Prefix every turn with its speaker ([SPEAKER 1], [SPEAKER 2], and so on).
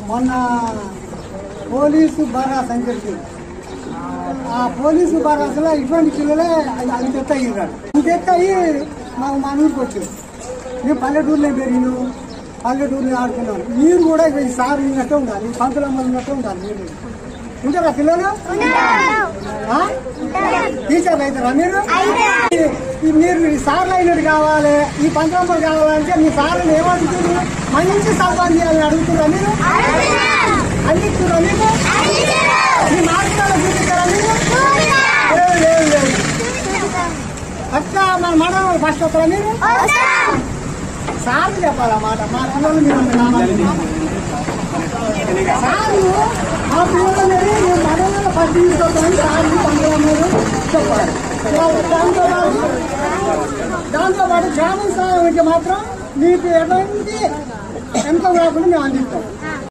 [SPEAKER 1] మొన్న పోలీసు బారాస్ అని చెప్పి ఆ పోలీసు బారాసులో ఇటువంటి పిల్లలే అంత ఎత్తు అయ్యారు. అంత ఎత్తు అయ్యి మాకు మా ఊరికి వచ్చారు. మేము పల్లెటూరులో పెరిగినాం, పల్లెటూరులో ఆడుకున్నాం. మీరు కూడా ఈ సార్ ఉన్నట్టే ఉండాలి, పంతులమ్మ ఉన్నట్టే ఉండాలి. మీరు ఉంటారా పిల్లలు? టీచర్లు అవుతారా మీరు? మీరు ఈ సార్లు అయినట్టు కావాలి, ఈ పంతులమ్మలు కావాలంటే మీ సార్లు ఏమడుగుతున్నారు? మంచి సంపాదన చేయాలని అడుగుతున్నారా మీరు? అందిస్తున్నారా మీకు? మీ మార్గాలు చూపిస్తారా మీరు? లేదు లేదు. అక్క మన మనవాళ్ళు ఫస్ట్ వస్తారా మీరు? సార్లు చెప్పాలన్నమాట. మా పిల్లలు మీరు సార్లు మా పిల్లలు మనవాళ్ళు ఫస్ట్ తీసుకొస్తామని సార్లు పంతులమ్మలు చెప్పాలి. దాంతోపాటు గ్రామీణ స్థాయికి మాత్రం మీకు ఎటువంటి ఎంత కాకుండా మేము అందిస్తాం.